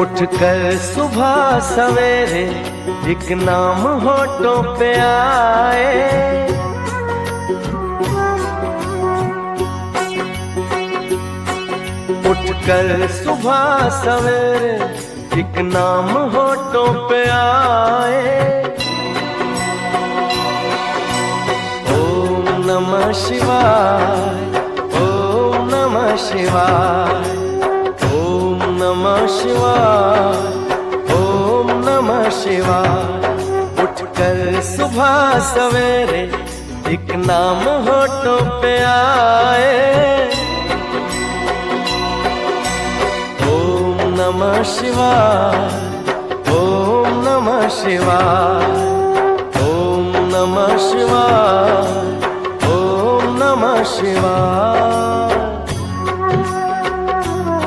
उठकर सुबह सवेरे एक नाम होठों पे आए, उठकर सुबह सवेरे एक नाम होठों पे आए। ओम नमः शिवाय, ओम नमः शिवाय, ओम नमः शिवाय, ओम नमः शिवाय। उठकर सुबह सवेरे एक नाम होठों पे आए। ओम नमः शिवाय, ओम नमः शिवाय, ओम नमः शिवाय, ओम नमः शिवाय।